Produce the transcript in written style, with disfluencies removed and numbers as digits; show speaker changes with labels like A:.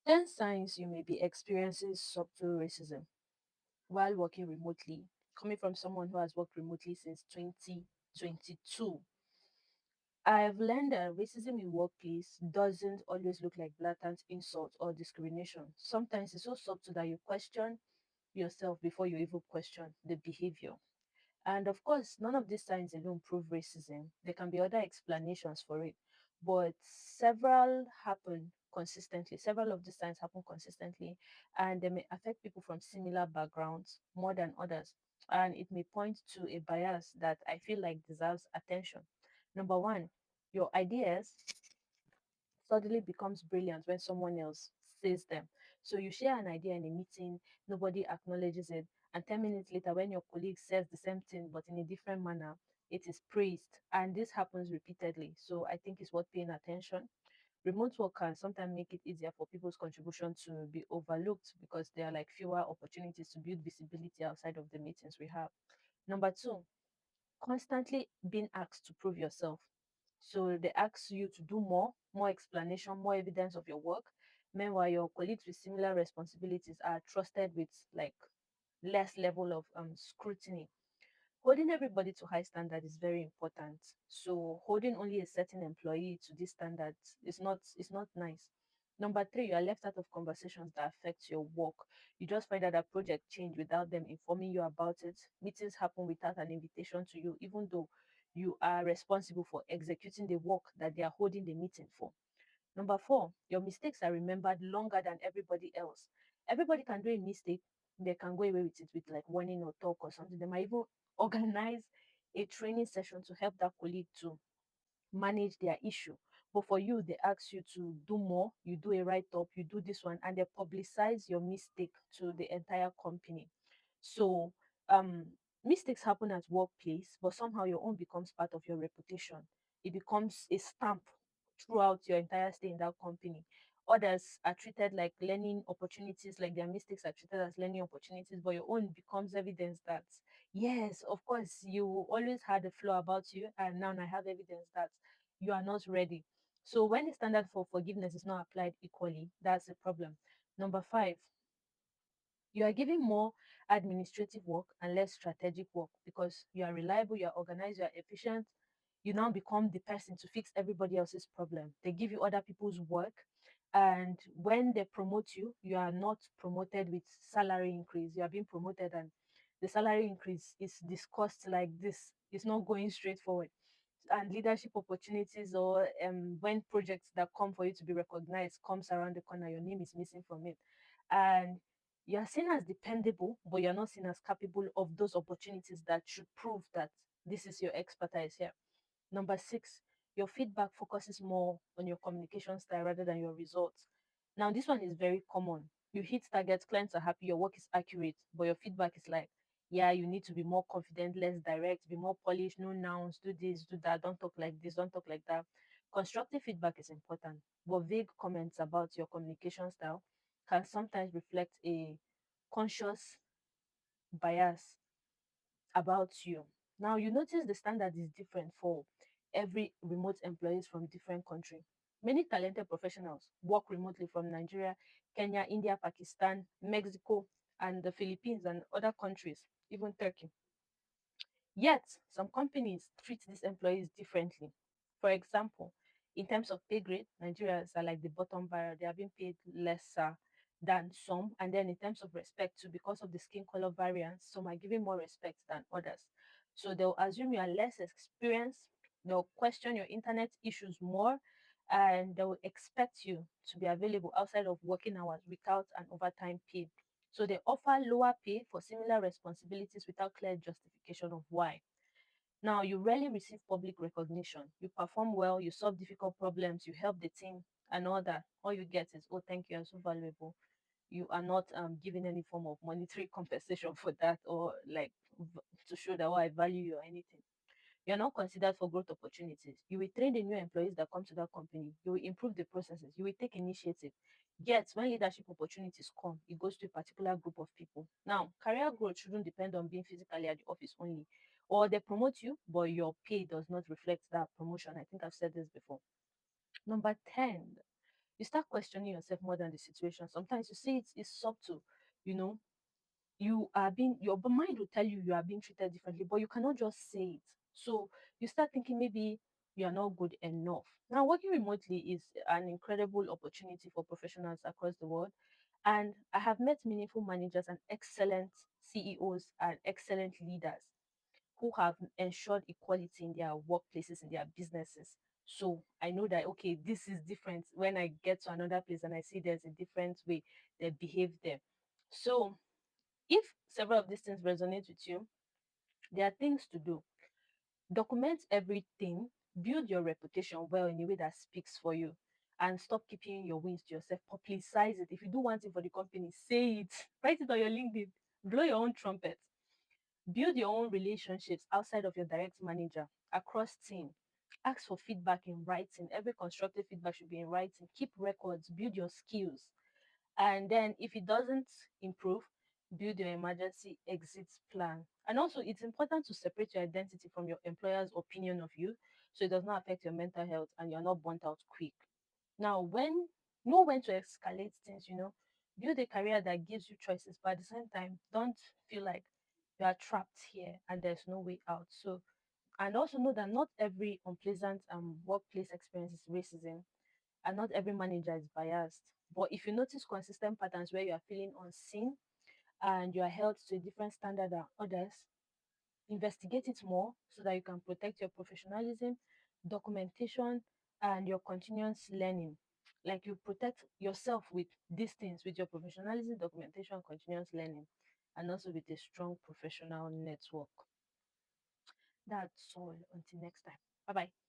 A: 10 signs you may be experiencing subtle racism while working remotely. Coming from someone who has worked remotely since 2022, I've learned that racism in workplace doesn't always look like blatant insult or discrimination. Sometimes it's so subtle that you question yourself before you even question the behavior. And of course, none of these signs alone prove racism. There can be other explanations for it, but several of these signs happen consistently, and they may affect people from similar backgrounds more than others. And it may point to a bias that I feel like deserves attention. Number one, your ideas suddenly becomes brilliant when someone else says them. So you share an idea in a meeting, nobody acknowledges it, and 10 minutes later, when your colleague says the same thing but in a different manner, it is praised. And this happens repeatedly. So I think it's worth paying attention. Remote work can sometimes make it easier for people's contribution to be overlooked because there are like fewer opportunities to build visibility outside of the meetings we have. Number two, constantly being asked to prove yourself. So they ask you to do more explanation, more evidence of your work. Meanwhile, your colleagues with similar responsibilities are trusted with like less level of scrutiny. Holding everybody to high standard is very important. So holding only a certain employee to this standard is not nice. Number three, you are left out of conversations that affect your work. You just find out that project change without them informing you about it. Meetings happen without an invitation to you, even though you are responsible for executing the work that they are holding the meeting for. Number four, your mistakes are remembered longer than everybody else. Everybody can do a mistake, they can go away with it with like warning or talk or something. They might even organize a training session to help that colleague to manage their issue. But for you, they ask you to do more, you do a write up, you do this one, and they publicize your mistake to the entire company. So, mistakes happen at workplace, but somehow your own becomes part of your reputation. It becomes a stamp throughout your entire stay in that company. Others are treated like learning opportunities, like their mistakes are treated as learning opportunities, but your own becomes evidence that, yes, of course, you always had a flaw about you, and now I have evidence that you are not ready. So when the standard for forgiveness is not applied equally, that's a problem. Number five, you are giving more administrative work and less strategic work because you are reliable, you are organized, you are efficient. You now become the person to fix everybody else's problem. They give you other people's work. And when they promote you, you are not promoted with salary increase. You are being promoted, and the salary increase is discussed like this. It's not going straight forward. And leadership opportunities, or when projects that come for you to be recognized comes around the corner, your name is missing from it. And you're seen as dependable, but you're not seen as capable of those opportunities that should prove that this is your expertise here. Number six, your feedback focuses more on your communication style rather than your results. Now, this one is very common. You hit targets, clients are happy, your work is accurate, but your feedback is like, yeah, you need to be more confident, less direct, be more polished, no nouns, do this, do that, don't talk like this, don't talk like that. Constructive feedback is important, but vague comments about your communication style can sometimes reflect a conscious bias about you. Now you notice the standard is different for every remote employees from different country. Many talented professionals work remotely from Nigeria, Kenya, India, Pakistan, Mexico, and the Philippines and other countries, even Turkey. Yet, some companies treat these employees differently. For example, in terms of pay grade, Nigerians are like the bottom barrel. They are being paid lesser than some. And then in terms of respect too, because of the skin color variance, some are given more respect than others. So they'll assume you are less experienced. They'll question your internet issues more, and they will expect you to be available outside of working hours without an overtime pay. So they offer lower pay for similar responsibilities without clear justification of why. Now, you rarely receive public recognition. You perform well, you solve difficult problems, you help the team, and all that. All you get is, oh, thank you, you're so valuable. You are not given any form of monetary compensation for that, or like to show that, oh, I value you or anything. You're not considered for growth opportunities. You will train the new employees that come to that company. You will improve the processes. You will take initiative. Yet, when leadership opportunities come, it goes to a particular group of people. Now, career growth shouldn't depend on being physically at the office only. Or they promote you, but your pay does not reflect that promotion. I think I've said this before. Number 10, you start questioning yourself more than the situation. Sometimes you see it's subtle, you know, your mind will tell you you are being treated differently, but you cannot just say it. So you start thinking maybe you are not good enough. Now, working remotely is an incredible opportunity for professionals across the world. And I have met meaningful managers and excellent CEOs and excellent leaders who have ensured equality in their workplaces, in their businesses. So I know that, okay, this is different when I get to another place and I see there's a different way they behave there. So if several of these things resonate with you, there are things to do. Document everything, build your reputation well in a way that speaks for you, and stop keeping your wins to yourself. Publicize it. If you do one thing for the company, say it, write it on your LinkedIn, blow your own trumpet. Build your own relationships outside of your direct manager, across team. Ask for feedback in writing. Every constructive feedback should be in writing. Keep records, build your skills. And then if it doesn't improve, build your emergency exit plan. And also, it's important to separate your identity from your employer's opinion of you so it does not affect your mental health and you're not burnt out quick. Now, know when to escalate things, build a career that gives you choices, but at the same time, don't feel like you are trapped here and there's no way out. So, and also know that not every unpleasant workplace experience is racism, and not every manager is biased. But if you notice consistent patterns where you are feeling unseen and you are held to a different standard than others, investigate it more so that you can protect your professionalism, documentation, and your continuous learning. Like you protect yourself with these things, with your professionalism, documentation, continuous learning, and also with a strong professional network. That's all. Until next time. Bye bye.